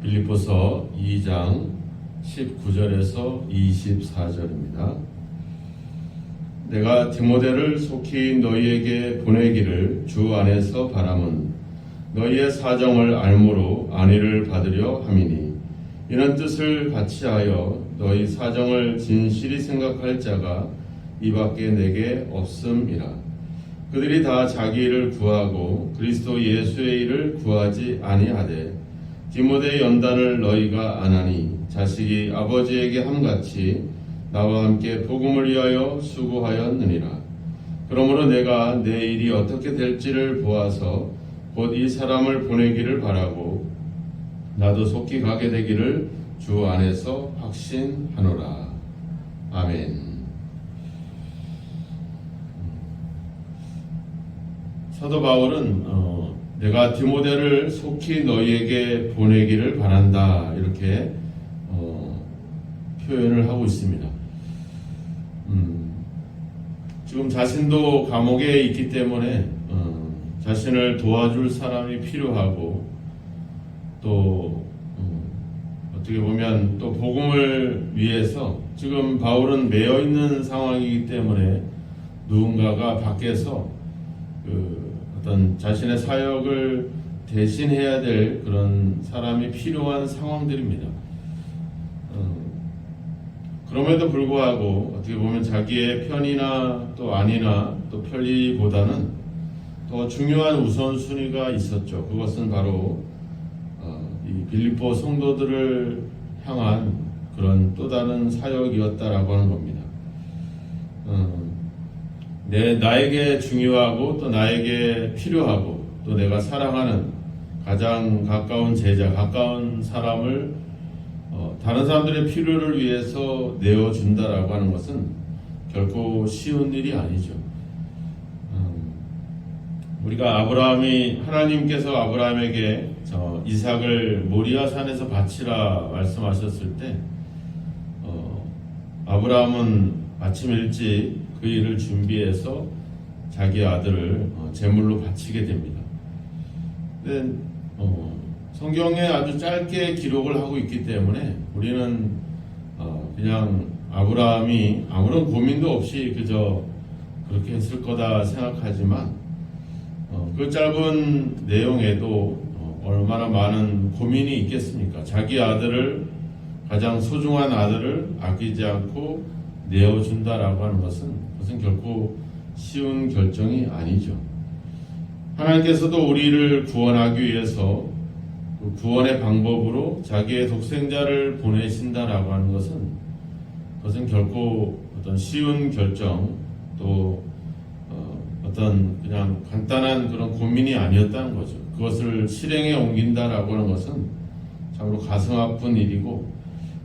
빌립보서 2장 19절에서 24절입니다. 내가 디모데를 속히 너희에게 보내기를 주 안에서 바람은 너희의 사정을 알므로 안위를 받으려 함이니 이는 뜻을 같이하여 너희 사정을 진실히 생각할 자가 이밖에 내게 없음이라. 그들이 다 자기 일을 구하고 그리스도 예수의 일을 구하지 아니하되 디모데의 연단을 너희가 아나니 자식이 아버지에게 함같이 나와 함께 복음을 위하여 수고하였느니라. 그러므로 내가 내 일이 어떻게 될지를 보아서 곧 이 사람을 보내기를 바라고 나도 속히 가게 되기를 주 안에서 확신하노라. 아멘. 사도 바울은 내가 디모데를 속히 너희에게 보내기를 바란다 이렇게 표현을 하고 있습니다. 지금 자신도 감옥에 있기 때문에 자신을 도와줄 사람이 필요하고 또 어떻게 보면 또 복음을 위해서 지금 바울은 매여 있는 상황이기 때문에 누군가가 밖에서 어떤 자신의 사역을 대신해야 될 그런 사람이 필요한 상황들입니다. 그럼에도 불구하고 어떻게 보면 자기의 편이나 또 안위나 또 편리보다는 더 중요한 우선순위가 있었죠. 그것은 바로 이 빌립보 성도들을 향한 그런 또 다른 사역이었다라고 하는 겁니다. 나에게 중요하고 또 나에게 필요하고 또 내가 사랑하는 가장 가까운 제자, 가까운 사람을 다른 사람들의 필요를 위해서 내어준다라고 하는 것은 결코 쉬운 일이 아니죠. 우리가 하나님께서 아브라함에게 이삭을 모리아 산에서 바치라 말씀하셨을 때 아브라함은 아침 일찍 그 일을 준비해서 자기 아들을 제물로 바치게 됩니다. 근데 성경에 아주 짧게 기록을 하고 있기 때문에 우리는 그냥 아브라함이 아무런 고민도 없이 그저 그렇게 했을 거다 생각하지만 그 짧은 내용에도 얼마나 많은 고민이 있겠습니까? 자기 아들을, 가장 소중한 아들을 아끼지 않고 내어준다라고 하는 것은 결코 쉬운 결정이 아니죠. 하나님께서도 우리를 구원하기 위해서 그 구원의 방법으로 자기의 독생자를 보내신다라고 하는 것은 결코 어떤 쉬운 결정 또 어떤 그냥 간단한 그런 고민이 아니었다는 거죠. 그것을 실행에 옮긴다라고 하는 것은 참으로 가슴 아픈 일이고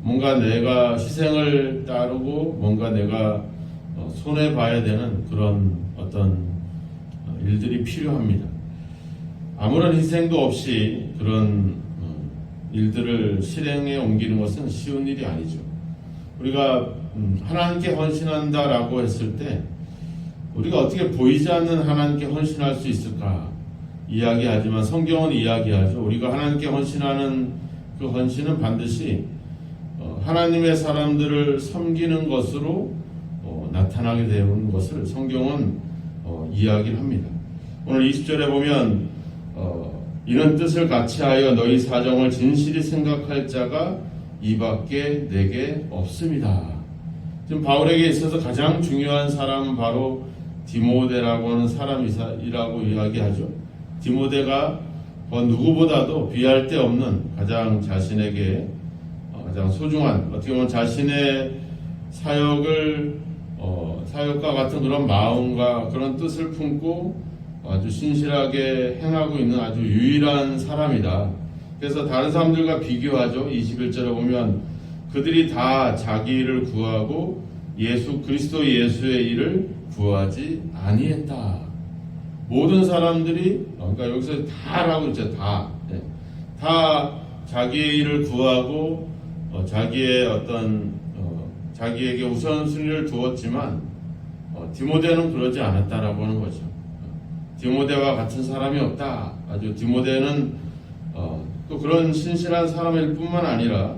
뭔가 내가 희생을 따르고 뭔가 내가 손해봐야 되는 그런 어떤 일들이 필요합니다. 아무런 희생도 없이 그런 일들을 실행에 옮기는 것은 쉬운 일이 아니죠. 우리가 하나님께 헌신한다라고 했을 때 우리가 어떻게 보이지 않는 하나님께 헌신할 수 있을까 이야기하지만 성경은 이야기하죠. 우리가 하나님께 헌신하는 그 헌신은 반드시 하나님의 사람들을 섬기는 것으로 나타나게 되는 것을 성경은 이야기를 합니다. 오늘 20절에 보면 이런 뜻을 같이하여 너희 사정을 진실히 생각할 자가 이밖에 내게 없습니다. 지금 바울에게 있어서 가장 중요한 사람은 바로 디모데라고 하는 사람이라고 이야기하죠. 디모데가 누구보다도 비할 데 없는 가장 자신에게 가장 소중한 어떻게 보면 자신의 사역과 같은 그런 마음과 그런 뜻을 품고 아주 신실하게 행하고 있는 아주 유일한 사람이다. 그래서 다른 사람들과 비교하죠. 21절에 보면 그들이 다 자기 일을 구하고 그리스도 예수의 일을 구하지 아니했다. 모든 사람들이 그러니까 여기서 다라고 있죠. 다 자기의 일을 구하고 자기에게 우선순위를 두었지만 디모데는 그러지 않았다라고 하는 거죠. 디모데와 같은 사람이 없다. 아주 디모데는 또 그런 신실한 사람일 뿐만 아니라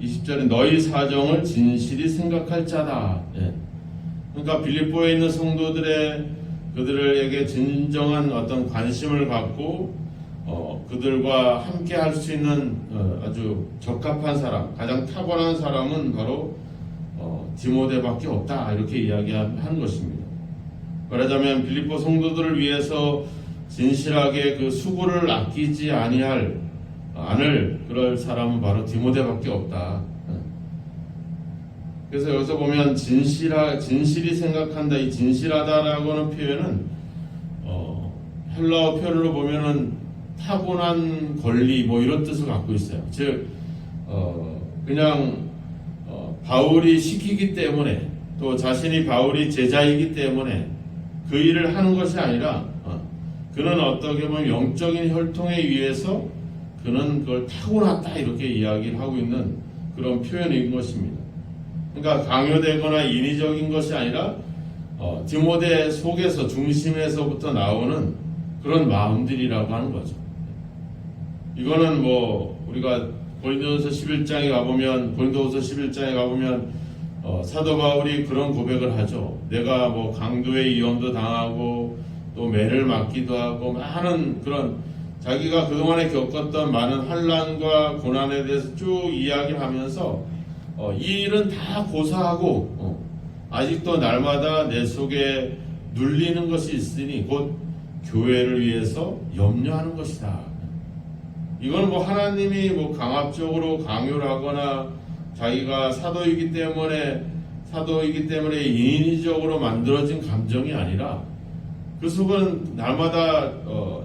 20절에 너희 사정을 진실이 생각할 자다. 예. 그러니까 빌립보에 있는 그들에게 진정한 어떤 관심을 갖고 그들과 함께 할 수 있는 아주 적합한 사람, 가장 탁월한 사람은 바로 디모데밖에 없다, 이렇게 이야기한 것입니다. 말하자면 빌립보 성도들을 위해서 진실하게 그 수고를 아끼지 않을 그럴 사람은 바로 디모데밖에 없다. 그래서 여기서 보면 진실이 생각한다, 이 진실하다라고 하는 표현은 헬라어 표현으로 보면은 타고난 권리 뭐 이런 뜻을 갖고 있어요. 즉 그냥 바울이 시키기 때문에, 또 자신이 바울이 제자이기 때문에 그 일을 하는 것이 아니라 그는 어떻게 보면 영적인 혈통에 의해서 그는 그걸 타고났다, 이렇게 이야기를 하고 있는 그런 표현인 것입니다. 그러니까 강요되거나 인위적인 것이 아니라 디모데 속에서, 중심에서부터 나오는 그런 마음들이라고 하는 거죠. 이거는 뭐 우리가 고린도후서 11장에 가보면 사도 바울이 그런 고백을 하죠. 내가 뭐 강도의 위험도 당하고 또 매를 맞기도 하고 많은 그런 자기가 그동안에 겪었던 많은 환난과 고난에 대해서 쭉 이야기를 하면서 이 일은 다 고사하고 아직도 날마다 내 속에 눌리는 것이 있으니 곧 교회를 위해서 염려하는 것이다. 이건 뭐 하나님이 뭐 강압적으로 강요를 하거나 자기가 사도이기 때문에 인위적으로 만들어진 감정이 아니라 그 속은 날마다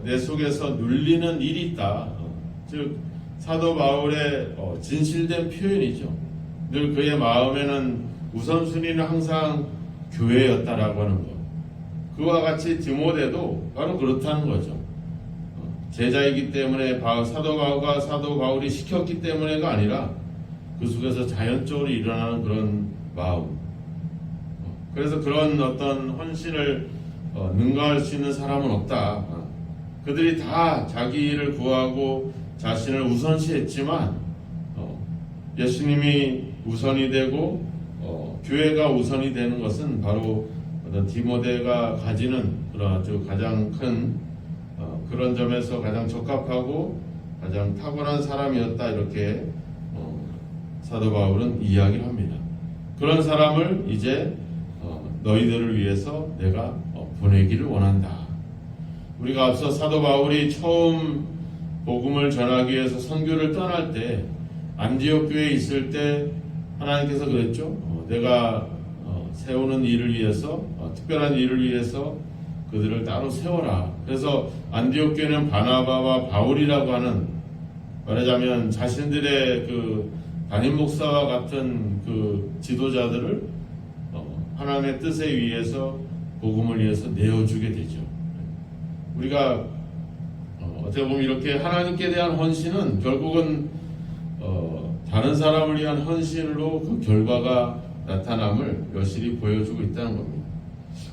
내 속에서 눌리는 일이 있다. 즉 사도 바울의 진실된 표현이죠. 늘 그의 마음에는 우선순위는 항상 교회였다라고 하는 것. 그와 같이 디모데도 바로 그렇다는 거죠. 제자이기 때문에 사도 바울이 시켰기 때문에가 아니라 그 속에서 자연적으로 일어나는 그런 마음. 그래서 그런 어떤 헌신을 능가할 수 있는 사람은 없다. 그들이 다 자기 일을 구하고 자신을 우선시했지만 예수님이 우선이 되고 교회가 우선이 되는 것은 바로 어떤 디모데가 가지는 그런 아주 가장 큰 그런 점에서 가장 적합하고 가장 탁월한 사람이었다, 이렇게 사도 바울은 이야기를 합니다. 그런 사람을 이제 너희들을 위해서 내가 보내기를 원한다. 우리가 앞서 사도 바울이 처음 복음을 전하기 위해서 선교를 떠날 때 안디옥 교회에 있을 때 하나님께서 그랬죠. 내가 세우는 일을 위해서, 특별한 일을 위해서 그들을 따로 세워라. 그래서 안디옥 교회는 바나바와 바울이라고 하는, 말하자면 자신들의 그 담임 목사와 같은 그 지도자들을 하나님의 뜻에 의해서 복음을 위해서 내어주게 되죠. 우리가 어떻게 보면 이렇게 하나님께 대한 헌신은 결국은 다른 사람을 위한 헌신으로 그 결과가 나타남을 여실히 보여주고 있다는 겁니다.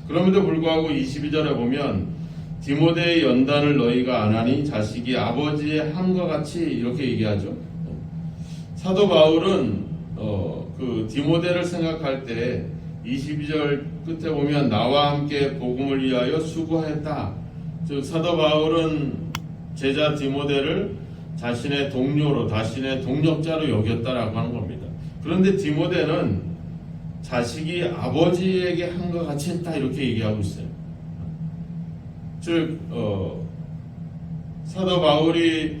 그럼에도 불구하고 22절에 보면 디모데의 연단을 너희가 안 하니 자식이 아버지의 함과 같이, 이렇게 얘기하죠. 사도 바울은 그 디모데를 생각할 때 22절 끝에 보면 나와 함께 복음을 위하여 수고했다. 즉 사도 바울은 제자 디모데를 자신의 동료로, 자신의 동력자로 여겼다라고 하는 겁니다. 그런데 디모데는 자식이 아버지에게 한 것 같이 했다, 이렇게 얘기하고 있어요. 즉 사도 바울이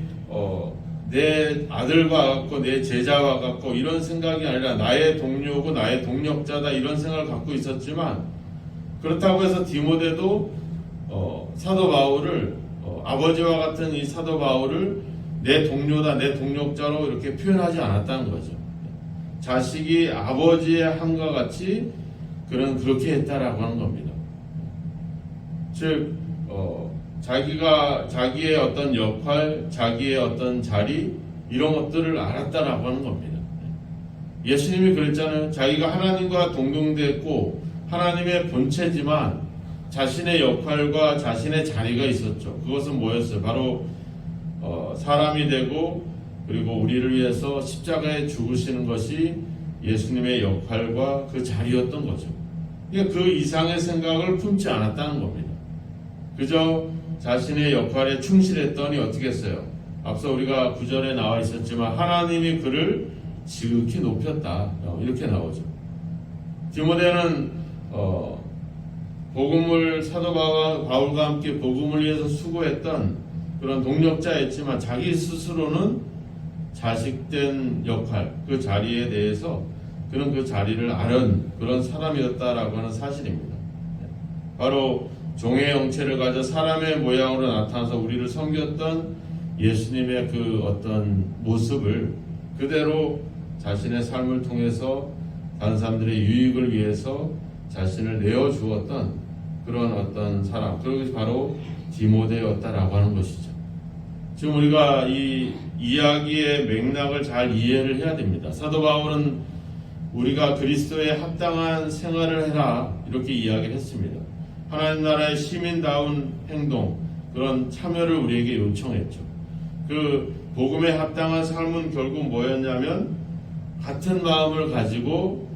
내 아들과 같고 내 제자와 같고 이런 생각이 아니라 나의 동료고 나의 동력자다, 이런 생각을 갖고 있었지만, 그렇다고 해서 디모데도 사도 바울을 아버지와 같은 이 사도 바울을 내 동료다, 내 동력자로 이렇게 표현하지 않았다는 거죠. 자식이 아버지의 함과 같이 그는 그렇게 했다라고 하는 겁니다. 즉 자기의 어떤 역할, 자기의 어떤 자리, 이런 것들을 알았다라고 하는 겁니다. 예수님이 그랬잖아요. 자기가 하나님과 동등됐고 하나님의 본체지만 자신의 역할과 자신의 자리가 있었죠. 그것은 뭐였어요? 바로 사람이 되고 그리고 우리를 위해서 십자가에 죽으시는 것이 예수님의 역할과 그 자리였던 거죠. 그 이상의 생각을 품지 않았다는 겁니다. 그저 자신의 역할에 충실했더니 어떻게 했어요? 앞서 우리가 구절에 나와 있었지만 하나님이 그를 지극히 높였다, 이렇게 나오죠. 디모데는 복음을 사도 바울과 함께 복음을 위해서 수고했던 그런 동력자였지만 자기 스스로는 자식된 역할, 그 자리에 대해서 그는 그 자리를 아는 그런 사람이었다라고 하는 사실입니다. 바로 종의 형체를 가져 사람의 모양으로 나타나서 우리를 섬겼던 예수님의 그 어떤 모습을 그대로 자신의 삶을 통해서 다른 사람들의 유익을 위해서 자신을 내어주었던 그런 어떤 사람, 그것이 바로 디모데였다라고 하는 것이죠. 지금 우리가 이 이야기의 맥락을 잘 이해를 해야 됩니다. 사도 바울은 우리가 그리스도에 합당한 생활을 해라, 이렇게 이야기를 했습니다. 하나님 나라의 시민다운 행동, 그런 참여를 우리에게 요청했죠. 그 복음에 합당한 삶은 결국 뭐였냐면 같은 마음을 가지고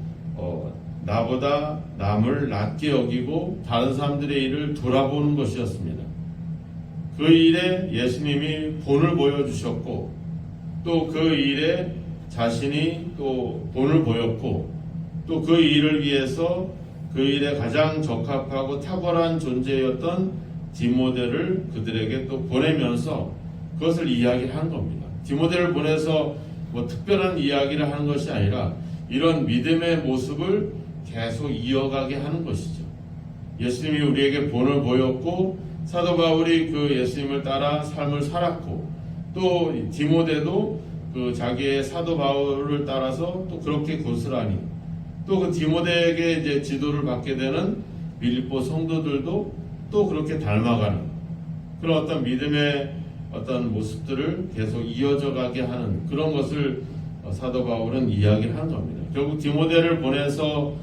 나보다 남을 낮게 여기고 다른 사람들의 일을 돌아보는 것이었습니다. 그 일에 예수님이 본을 보여주셨고 또 그 일에 자신이 또 본을 보였고 또 그 일을 위해서 그 일에 가장 적합하고 탁월한 존재였던 디모데를 그들에게 또 보내면서 그것을 이야기하는 겁니다. 디모데를 보내서 뭐 특별한 이야기를 하는 것이 아니라 이런 믿음의 모습을 계속 이어가게 하는 것이죠. 예수님이 우리에게 본을 보였고 사도 바울이 그 예수님을 따라 삶을 살았고 또 디모데도 그 자기의 사도 바울을 따라서 또 그렇게 고스란히 또 그 디모데에게 이제 지도를 받게 되는 빌립보 성도들도 또 그렇게 닮아가는 그런 어떤 믿음의 어떤 모습들을 계속 이어져 가게 하는 그런 것을 사도 바울은 이야기를 하는 겁니다. 결국 디모데를 보내서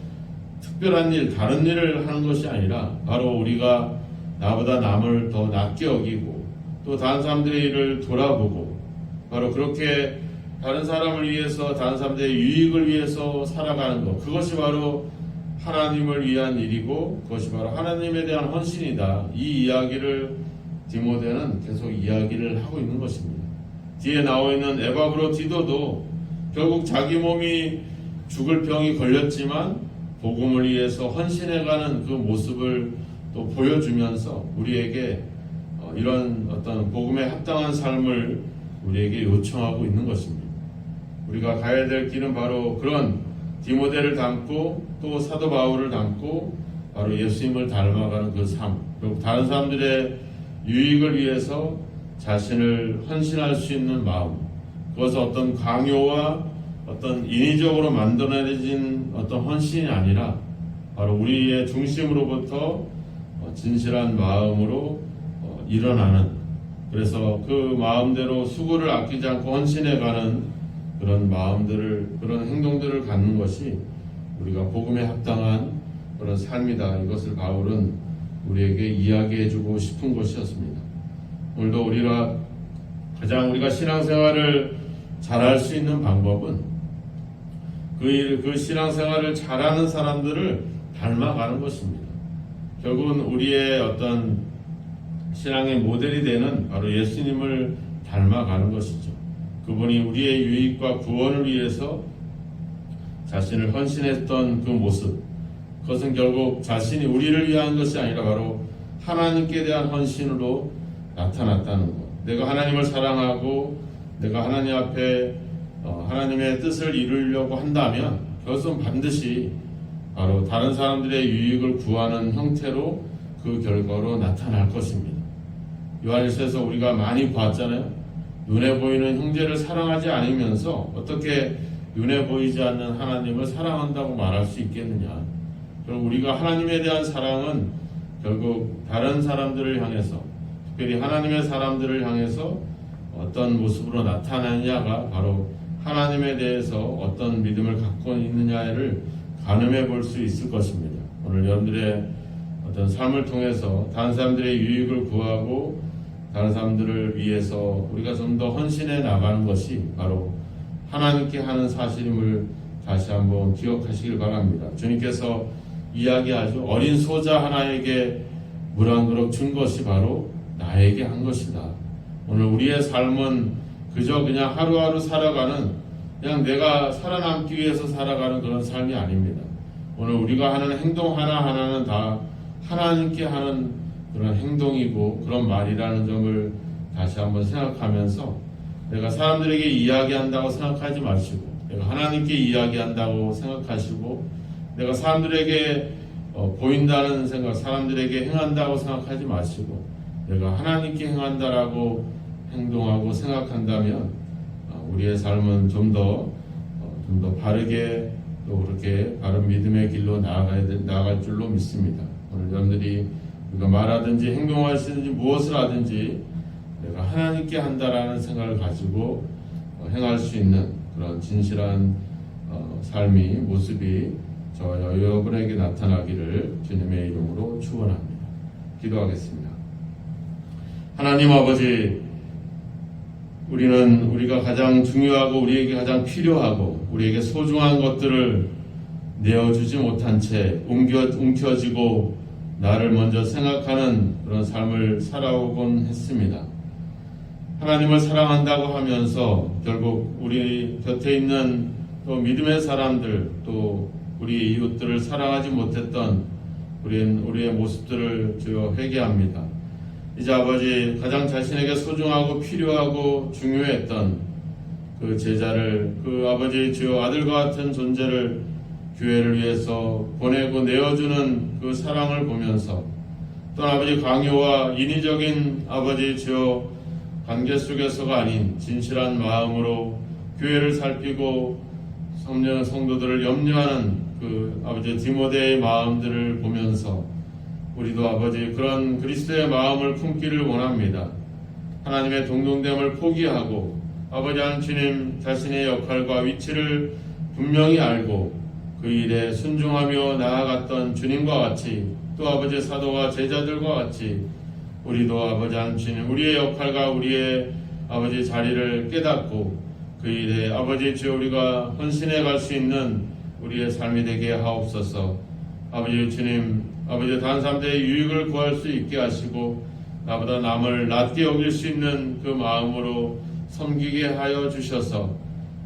특별한 일, 다른 일을 하는 것이 아니라 바로 우리가 나보다 남을 더 낮게 여기고 또 다른 사람들의 일을 돌아보고 바로 그렇게 다른 사람을 위해서 다른 사람들의 유익을 위해서 살아가는 것, 그것이 바로 하나님을 위한 일이고 그것이 바로 하나님에 대한 헌신이다. 이 이야기를 디모데는 계속 이야기를 하고 있는 것입니다. 뒤에 나와 있는 에바브로디도도 결국 자기 몸이 죽을 병이 걸렸지만 복음을 위해서 헌신해가는 그 모습을 또 보여주면서 우리에게 이런 어떤 복음에 합당한 삶을 우리에게 요청하고 있는 것입니다. 우리가 가야 될 길은 바로 그런 디모데를 닮고 또 사도 바울을 닮고 바로 예수님을 닮아가는 그 삶, 그리고 다른 사람들의 유익을 위해서 자신을 헌신할 수 있는 마음, 그것은 어떤 강요와 어떤 인위적으로 만들어내진 어떤 헌신이 아니라 바로 우리의 중심으로부터 진실한 마음으로 일어나는, 그래서 그 마음대로 수고를 아끼지 않고 헌신해가는 그런 마음들을, 그런 행동들을 갖는 것이 우리가 복음에 합당한 그런 삶이다. 이것을 바울은 우리에게 이야기해주고 싶은 것이었습니다. 오늘도 우리가 신앙생활을 잘할 수 있는 방법은 그 신앙생활을 잘하는 사람들을 닮아가는 것입니다. 결국은 우리의 어떤 신앙의 모델이 되는 바로 예수님을 닮아가는 것이죠. 그분이 우리의 유익과 구원을 위해서 자신을 헌신했던 그 모습, 그것은 결국 자신이 우리를 위한 것이 아니라 바로 하나님께 대한 헌신으로 나타났다는 것. 내가 하나님을 사랑하고 내가 하나님 앞에 하나님의 뜻을 이루려고 한다면 그것은 반드시 바로 다른 사람들의 유익을 구하는 형태로 그 결과로 나타날 것입니다. 요한일서에서 우리가 많이 봤잖아요. 눈에 보이는 형제를 사랑하지 않으면서 어떻게 눈에 보이지 않는 하나님을 사랑한다고 말할 수 있겠느냐. 그럼 우리가 하나님에 대한 사랑은 결국 다른 사람들을 향해서, 특별히 하나님의 사람들을 향해서 어떤 모습으로 나타나느냐가 바로 하나님에 대해서 어떤 믿음을 갖고 있느냐를 가늠해 볼 수 있을 것입니다. 오늘 여러분들의 어떤 삶을 통해서 다른 사람들의 유익을 구하고 다른 사람들을 위해서 우리가 좀 더 헌신해 나가는 것이 바로 하나님께 하는 사실임을 다시 한번 기억하시길 바랍니다. 주님께서 이야기하죠. 어린 소자 하나에게 물 한 그릇 준 것이 바로 나에게 한 것이다. 오늘 우리의 삶은 그저 그냥 하루하루 살아가는, 그냥 내가 살아남기 위해서 살아가는 그런 삶이 아닙니다. 오늘 우리가 하는 행동 하나하나는 다 하나님께 하는 그런 행동이고 그런 말이라는 점을 다시 한번 생각하면서, 내가 사람들에게 이야기한다고 생각하지 마시고, 내가 하나님께 이야기한다고 생각하시고, 내가 사람들에게 보인다는 생각, 사람들에게 행한다고 생각하지 마시고, 내가 하나님께 행한다라고 행동하고 생각한다면 우리의 삶은 좀 더 바르게, 또 그렇게 바른 믿음의 길로 나아갈 줄로 믿습니다. 오늘 여러분들이 우리가 말하든지 행동하시든지 무엇을 하든지 내가 하나님께 한다라는 생각을 가지고 행할 수 있는 그런 진실한 삶이, 모습이 저와 여러분에게 나타나기를 주님의 이름으로 축원합니다. 기도하겠습니다. 하나님 아버지, 우리가 가장 중요하고 우리에게 가장 필요하고 우리에게 소중한 것들을 내어주지 못한 채 움켜쥐고 나를 먼저 생각하는 그런 삶을 살아오곤 했습니다. 하나님을 사랑한다고 하면서 결국 우리 곁에 있는 또 믿음의 사람들, 또 우리 이웃들을 사랑하지 못했던 우리의 모습들을 주여 회개합니다. 이제 아버지, 가장 자신에게 소중하고 필요하고 중요했던 그 제자를, 그 아버지 주여 아들과 같은 존재를 교회를 위해서 보내고 내어주는 그 사랑을 보면서, 또한 아버지 강요와 인위적인 아버지 주여 관계 속에서가 아닌 진실한 마음으로 교회를 살피고 성도들을 염려하는 그 아버지 디모데의 마음들을 보면서 우리도 아버지 그런 그리스도의 마음을 품기를 원합니다. 하나님의 동등됨을 포기하고 아버지 하나님 자신의 역할과 위치를 분명히 알고 그 일에 순종하며 나아갔던 주님과 같이, 또 아버지 사도와 제자들과 같이 우리도 아버지 하나님 우리의 역할과 우리의 아버지 자리를 깨닫고 그 일에 아버지 주여 우리가 헌신해 갈 수 있는 우리의 삶이 되게 하옵소서. 아버지 주님, 아버지 다른 사람들의 유익을 구할 수 있게 하시고 나보다 남을 낮게 여길 수 있는 그 마음으로 섬기게 하여 주셔서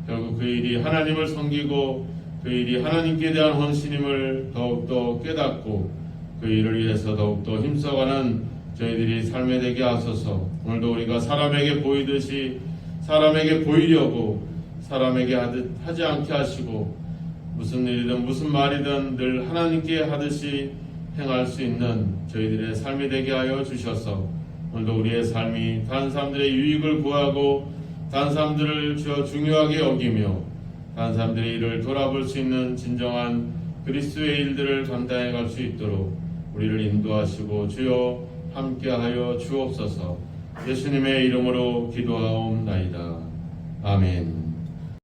결국 그 일이 하나님을 섬기고 그 일이 하나님께 대한 헌신임을 더욱더 깨닫고 그 일을 위해서 더욱더 힘써가는 저희들이 삶에 되게 하소서. 오늘도 우리가 사람에게 보이듯이 사람에게 보이려고 사람에게 하지 않게 하시고 무슨 일이든 무슨 말이든 늘 하나님께 하듯이 행할 수 있는 저희들의 삶이 되게 하여 주셔서 오늘도 우리의 삶이 다른 사람들의 유익을 구하고 다른 사람들을 중요하게 여기며 다른 사람들의 일을 돌아볼 수 있는 진정한 그리스도의 일들을 감당해 갈 수 있도록 우리를 인도하시고 주여 함께하여 주옵소서. 예수님의 이름으로 기도하옵나이다. 아멘.